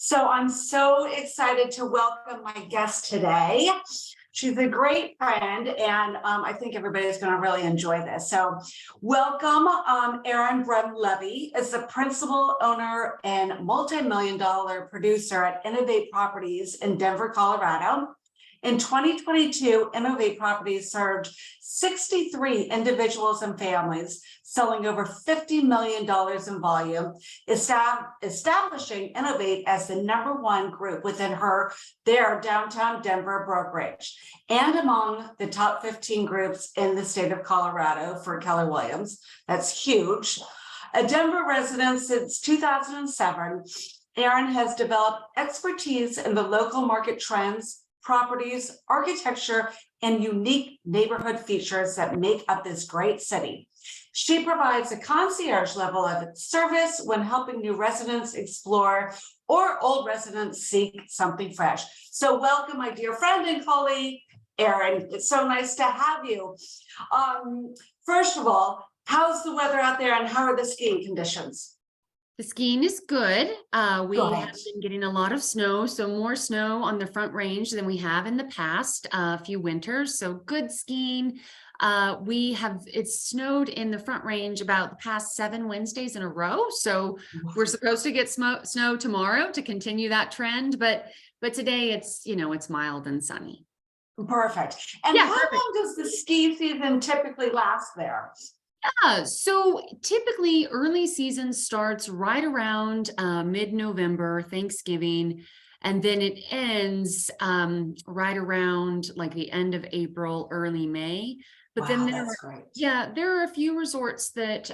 So I'm so excited to welcome my guest today. She's a great friend, and I think everybody's going to really enjoy this. So welcome, Erin Brumleve is the principal owner and multi-million-dollar producer at Innov8 Properties in Denver, Colorado. In 2022, Innov8 Properties served 63 individuals and families, selling over $50 million in volume, establishing Innov8 as the #1 group within their downtown Denver brokerage, and among the top 15 groups in the state of Colorado for Keller Williams. That's huge. A Denver resident since 2007, Erin has developed expertise in the local market trends, properties, architecture, and unique neighborhood features that make up this great city. She provides a concierge level of service when helping new residents explore or old residents seek something fresh. So welcome, my dear friend and colleague, Erin. It's so nice to have you. First of all, how's the weather out there and how are the skiing conditions? The skiing is good. We have been getting a lot of snow, so more snow on the Front Range than we have in the past few winters. So good skiing. It's snowed in the Front Range about the past 7 Wednesdays in a row. So we're supposed to get snow tomorrow to continue that trend, but today it's mild and sunny. Perfect. And how long does the ski season typically last there? So typically early season starts right around mid-November, Thanksgiving, and then it ends right around like the end of April, early May. But then there are a few resorts that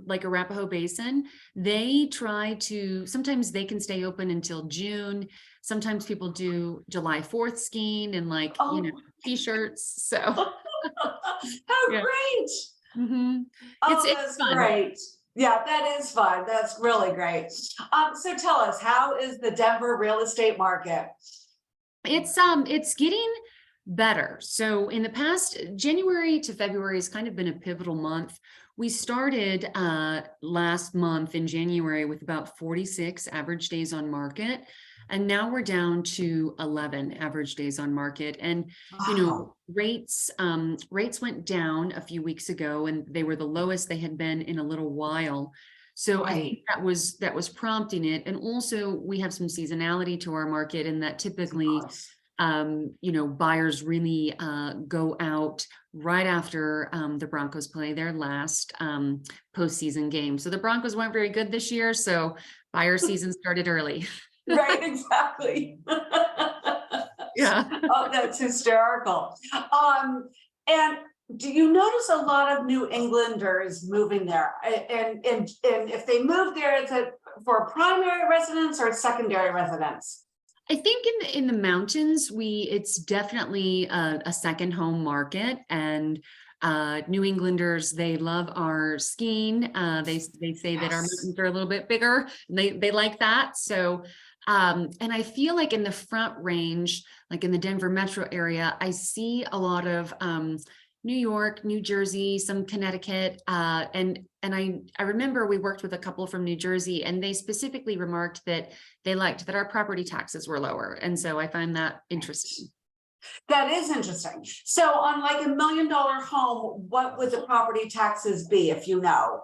like Arapahoe Basin, sometimes they can stay open until June. Sometimes people do July 4th skiing and t-shirts. So how great. Mm-hmm. It's fun. Great. Yeah, that is fun. That's really great. So tell us, how is the Denver real estate market? It's getting better. So in the past, January to February has kind of been a pivotal month. We started last month in January with about 46 average days on market. And now we're down to 11 average days on market. And, rates went down a few weeks ago and they were the lowest they had been in a little while. So I think that was prompting it. And also we have some seasonality to our market in that typically, buyers really go out right after the Broncos play their last postseason game. So the Broncos weren't very good this year. So buyer season started early. Right, exactly. Yeah. Oh, that's hysterical. And do you notice a lot of New Englanders moving there? And if they move there, is it for primary residence or secondary residence? I think in the mountains, it's definitely a second home market, and New Englanders, they love our skiing. They say that our mountains are a little bit bigger. And they like that. So and I feel like in the Front Range, like in the Denver metro area, I see a lot of New York, New Jersey, some Connecticut, and I remember we worked with a couple from New Jersey, and they specifically remarked that they liked that our property taxes were lower, and so I find that interesting. That is interesting. So on like $1 million home, what would the property taxes be, if you know?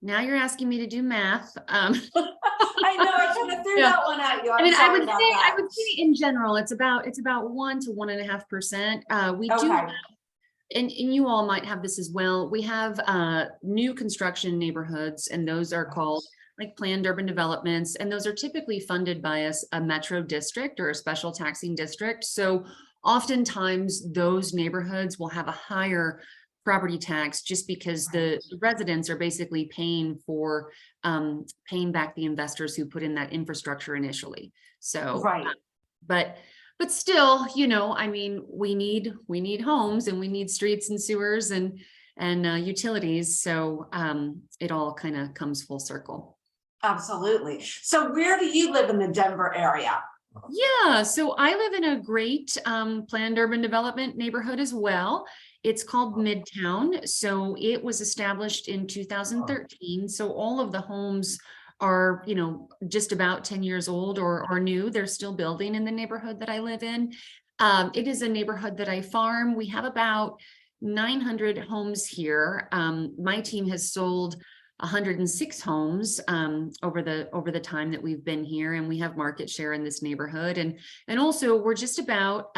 Now you're asking me to do math. I know, I kind of threw that one at you. I would say in general, it's about 1 to 1.5%. We do have, and you all might have this as well. We have new construction neighborhoods, and those are called like planned urban developments, and those are typically funded by a metro district or a special taxing district. So oftentimes those neighborhoods will have a higher property tax just because the residents are basically paying back the investors who put in that infrastructure initially. So but still, I mean, we need homes, and we need streets and sewers and utilities. So it all kind of comes full circle. Absolutely. So where do you live in the Denver area? Yeah, so I live in a great planned urban development neighborhood as well. It's called Midtown. So it was established in 2013. So all of the homes are, just about 10 years old or new. They're still building in the neighborhood that I live in. It is a neighborhood that I farm. We have about 900 homes here. My team has sold 106 homes over the time that we've been here, and we have market share in this neighborhood. And also we're just about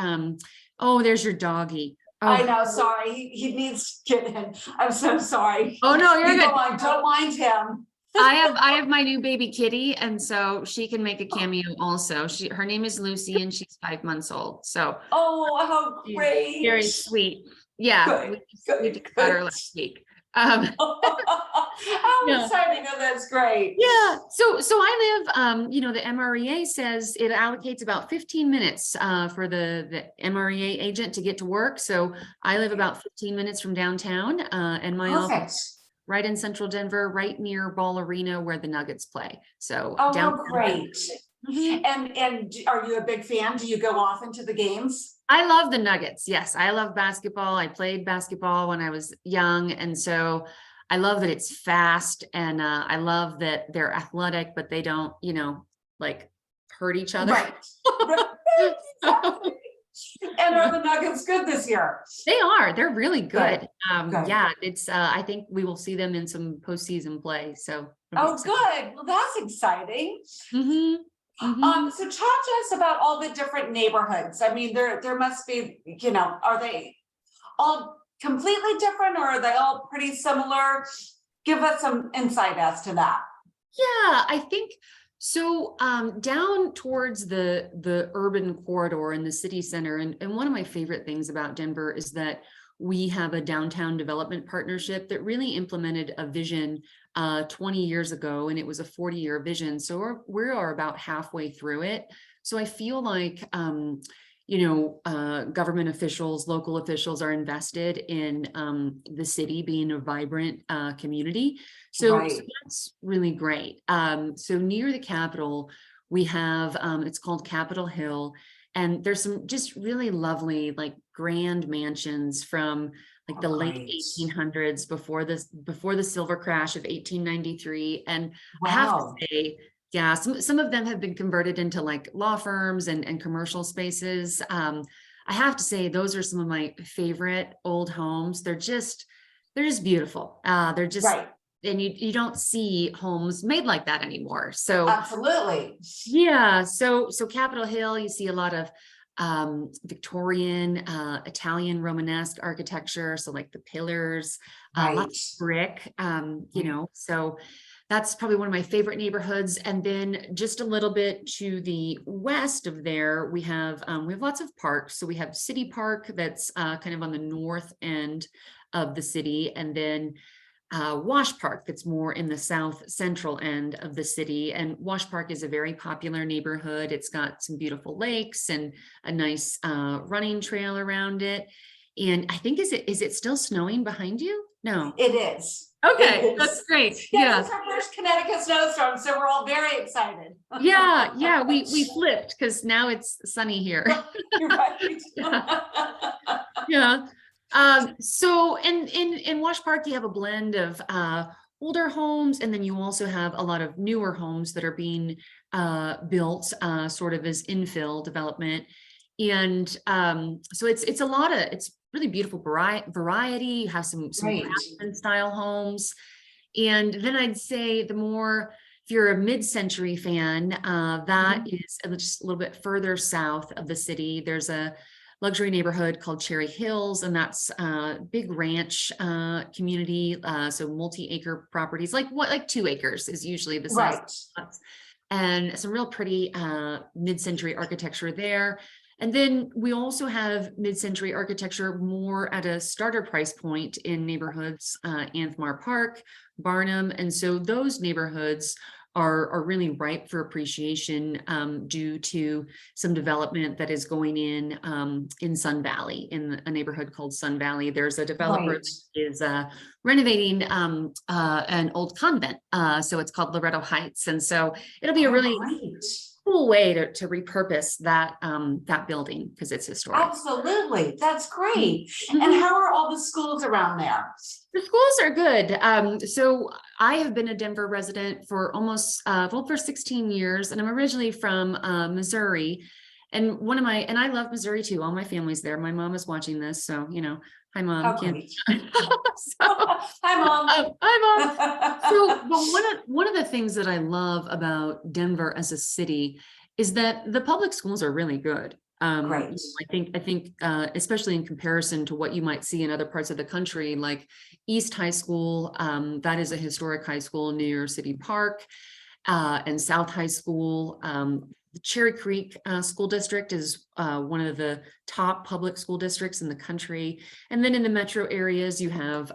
oh, there's your doggy. Oh. I know, sorry, he needs to get in. I'm so sorry. Oh no, you're good. Don't mind him. I have my new baby kitty, and so she can make a cameo also. Her name is Lucy, and she's 5 months old. So how great. Very sweet. Yeah, we just got her last week. How exciting! Oh, that's great. Yeah. So I live, the MREA says it allocates about 15 minutes for the MREA agent to get to work. So I live about 15 minutes from downtown, and my office right in central Denver, right near Ball Arena where the Nuggets play. So great. And are you a big fan? Do you go often to the games? I love the Nuggets. Yes, I love basketball. I played basketball when I was young. And so I love that it's fast, and I love that they're athletic, but they don't, like hurt each other. Right. And are the Nuggets good this year? They are. They're really good. Good. Yeah, it's I think we will see them in some postseason play. So good. Well, that's exciting. So talk to us about all the different neighborhoods. I mean, there must be, are they all completely different, or are they all pretty similar? Give us some insight as to that. Yeah, I think so. Down towards the urban corridor in the city center, and one of my favorite things about Denver is that we have a downtown development partnership that really implemented a vision 20 years ago, and it was a 40-year vision. So we are about halfway through it. So I feel like, government officials, local officials are invested in the city being a vibrant community. So that's really great. So near the Capitol, we have, it's called Capitol Hill. And there's some just really lovely, like grand mansions from like the late 1800s before the silver crash of 1893. And I have to say, yeah, some of them have been converted into like law firms and commercial spaces. I have to say, those are some of my favorite old homes. They're just beautiful. They're just and you don't see homes made like that anymore. So absolutely. Yeah. So Capitol Hill, you see a lot of Victorian, Italian Romanesque architecture. So like the pillars, lots of brick, so that's probably one of my favorite neighborhoods. And then just a little bit to the west of there, we have lots of parks. So we have City Park that's kind of on the north end of the city, and then Wash Park that's more in the south central end of the city. And Wash Park is a very popular neighborhood. It's got some beautiful lakes and a nice running trail around it. And I think, is it still snowing behind you? No, it is. Okay, that's great. Yeah, it's our first Connecticut snowstorm, so we're all very excited. Yeah, we flipped because now it's sunny here. You're right. Yeah. So in Wash Park, you have a blend of older homes, and then you also have a lot of newer homes that are being built sort of as infill development. And so it's really beautiful variety. You have some craftsman style homes. And then I'd say if you're a mid-century fan, that is just a little bit further south of the city. There's a luxury neighborhood called Cherry Hills, and that's a big ranch community. So multi-acre properties, like 2 acres is usually the size. And some real pretty mid-century architecture there. And then we also have mid-century architecture more at a starter price point in neighborhoods, Anthmar Park, Barnum. And so those neighborhoods are really ripe for appreciation due to some development that is going in Sun Valley, in a neighborhood called Sun Valley. There's a developer that is renovating an old convent. So it's called Loretto Heights. And so it'll be a really cool way to repurpose that that building because it's historic. Absolutely. That's great. Mhm. And how are all the schools around there? The schools are good. So I have been a Denver resident for almost for 16 years, and I'm originally from Missouri. And I love Missouri too. All my family's there. My mom is watching this, so hi mom. Oh, Can't- great. So, Hi, Mom. hi mom. So, but one of the things that I love about Denver as a city is that the public schools are really good. Great. I think, especially in comparison to what you might see in other parts of the country, like East High School, that is a historic high school near City Park, and South High School. The Cherry Creek School District is one of the top public school districts in the country. And then in the metro areas, you have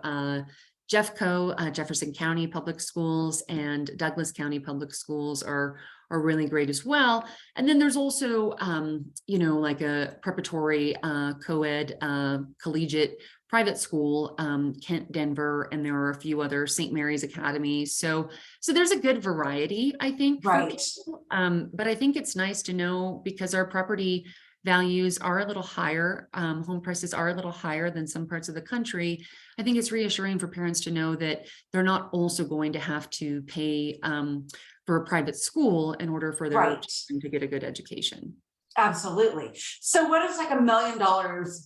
Jeffco, Jefferson County Public Schools, and Douglas County Public Schools are really great as well. And then there's also, like a preparatory co-ed collegiate private school, Kent, Denver, and there are a few other St. Mary's academies. So there's a good variety, I think. Right. But I think it's nice to know because our property values are a little higher, home prices are a little higher than some parts of the country. I think it's reassuring for parents to know that they're not also going to have to pay for a private school in order for their children to get a good education. Absolutely. So what does like $1 million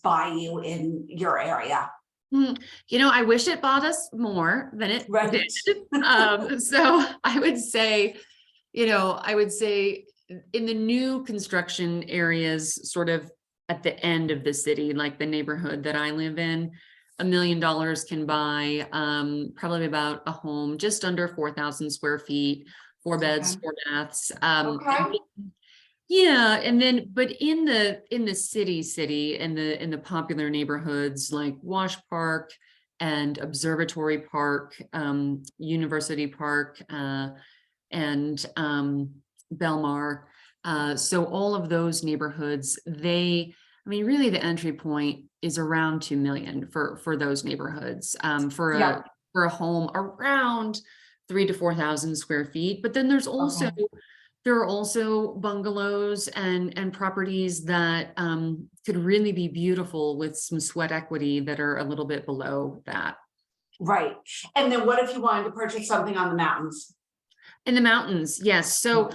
buy you in your area? I wish it bought us more than it did. So I would say, in the new construction areas, sort of at the end of the city, like the neighborhood that I live in, $1 million can buy probably about a home just under 4,000 square feet, 4 beds, 4 baths. Yeah, and then, but in the city, in the popular neighborhoods like Wash Park and Observatory Park, University Park, and Belmar. So all of those neighborhoods, really the entry point is around 2 million for those neighborhoods, for a home around 3,000 to 4,000 square feet. But then there's also there are also bungalows and properties that could really be beautiful with some sweat equity that are a little bit below that. Right. And then what if you wanted to purchase something on the mountains? In the mountains, yes. So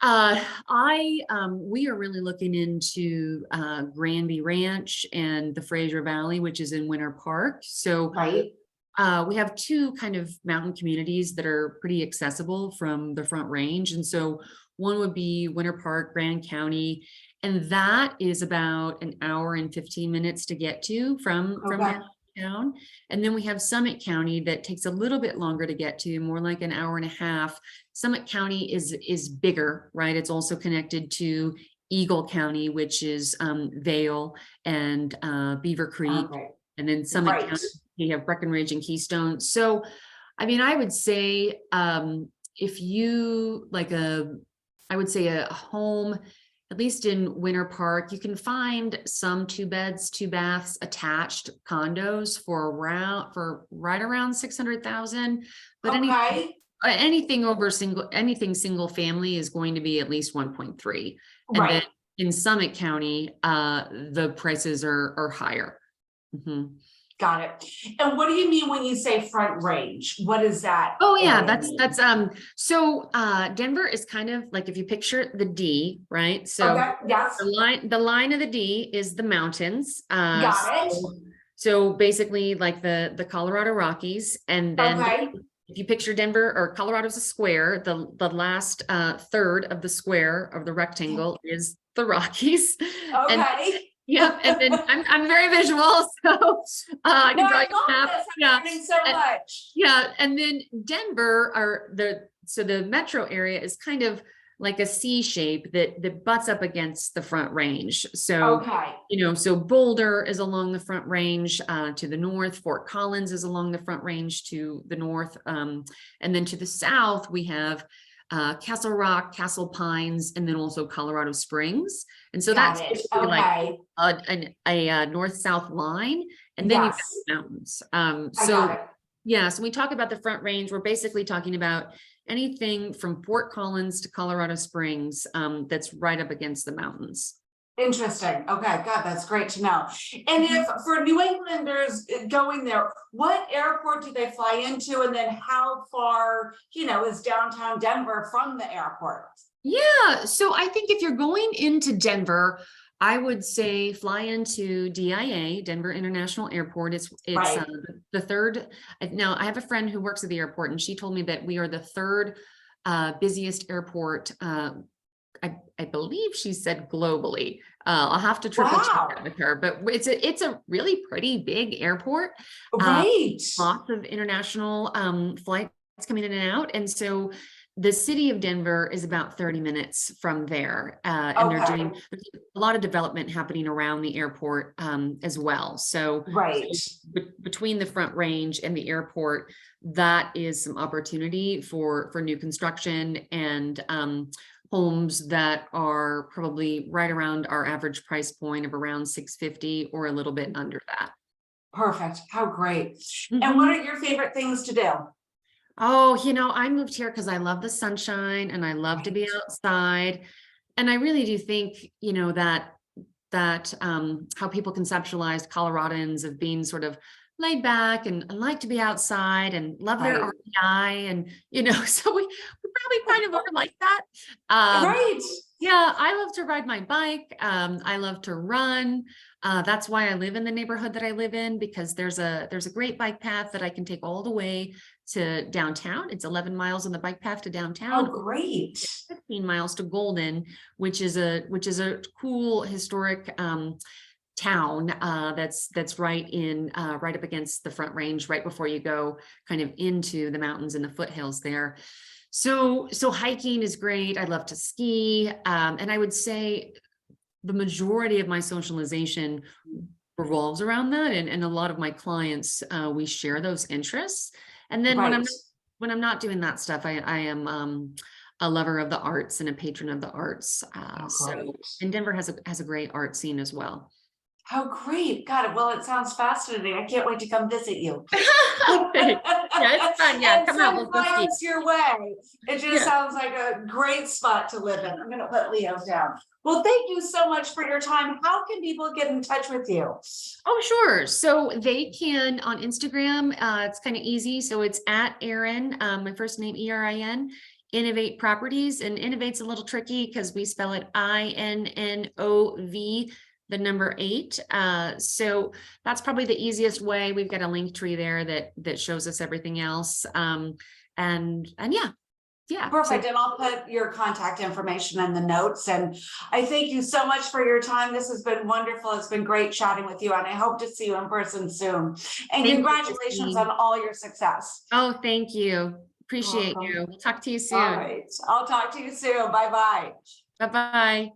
we are really looking into Granby Ranch and the Fraser Valley, which is in Winter Park. So we have 2 kind of mountain communities that are pretty accessible from the Front Range. And so one would be Winter Park, Grand County, and that is about an hour and 15 minutes to get to from downtown. And then we have Summit County that takes a little bit longer to get to, more like an hour and a half. Summit County is bigger, right? It's also connected to Eagle County, which is Vail and Beaver Creek. And then Summit County, you have Breckenridge and Keystone. So, I would say if you I would say a home, at least in Winter Park, you can find some 2 beds, 2 baths attached condos for right around 600,000. But anything single family is going to be at least 1.3. And then in Summit County, the prices are higher. Got it. And what do you mean when you say Front Range? What is that? Oh yeah, that's so Denver is kind of like, if you picture the D, right? So the line of the D is the mountains. Got it. So basically like the Colorado Rockies, and then if you picture Denver or Colorado's a square, the last third of the square of the rectangle is the Rockies. Yeah, and then I'm very visual, so I can draw you a map. Yeah, and then Denver the metro area is kind of like a C shape that butts up against the Front Range. So so Boulder is along the Front Range to the north. Fort Collins is along the Front Range to the north, and then to the south we have Castle Rock, Castle Pines, and then also Colorado Springs. And so that's like a north-south line, and then you've got the mountains. So we talk about the Front Range, we're basically talking about anything from Fort Collins to Colorado Springs, that's right up against the mountains. Interesting. Okay, God, that's great to know. And if for New Englanders going there, what airport do they fly into? And then how far, is downtown Denver from the airport? Yeah, so I think if you're going into Denver, I would say fly into DIA, Denver International Airport. It's Right. The third. Now, I have a friend who works at the airport, and she told me that we are the third busiest airport. I believe she said globally. I'll have to triple check Wow. that with her, but it's a really pretty big airport. Right. Lots of international flights coming in and out, and so the city of Denver is about 30 minutes from there, and there's a lot of development happening around the airport as well. So, Right. Between the Front Range and the airport, that is some opportunity for new construction and homes that are probably right around our average price point of around 650 or a little bit under that. Perfect. How great. And what are your favorite things to do? Oh, I moved here because I love the sunshine and I love to be outside. And I really do think, that how people conceptualize Coloradans of being sort of laid back and like to be outside and love their REI and, so we probably kind of are like that. Right. Yeah, I love to ride my bike. I love to run. That's why I live in the neighborhood that I live in, because there's a great bike path that I can take all the way to downtown. It's 11 miles on the bike path to downtown. Oh, great. 15 miles to Golden, which is a cool historic town that's right up against the Front Range, right before you go kind of into the mountains and the foothills there. So hiking is great. I love to ski. And I would say the majority of my socialization revolves around that. And a lot of my clients, we share those interests. And then when I'm not doing that stuff, I am a lover of the arts and a patron of the arts. And Denver has a great art scene as well. How great. Got it. Well, it sounds fascinating. I can't wait to come visit you. Yeah, it's fun. Yeah, come out. Send clients your way. It just sounds like a great spot to live in. I'm going to put Leo down. Well, thank you so much for your time. How can people get in touch with you? Oh, sure. So they can on Instagram. It's kind of easy. So it's at Erin, my first name, Erin, Innov8 Properties. And Innovate's a little tricky because we spell it INNOV, the number 8. So that's probably the easiest way. We've got a link tree there that shows us everything else. And yeah. Perfect. And I'll put your contact information in the notes. And I thank you so much for your time. This has been wonderful. It's been great chatting with you. And I hope to see you in person soon. And congratulations on all your success. Oh, thank you. Appreciate you. We'll talk to you soon. All right. I'll talk to you soon. Bye-bye. Bye-bye.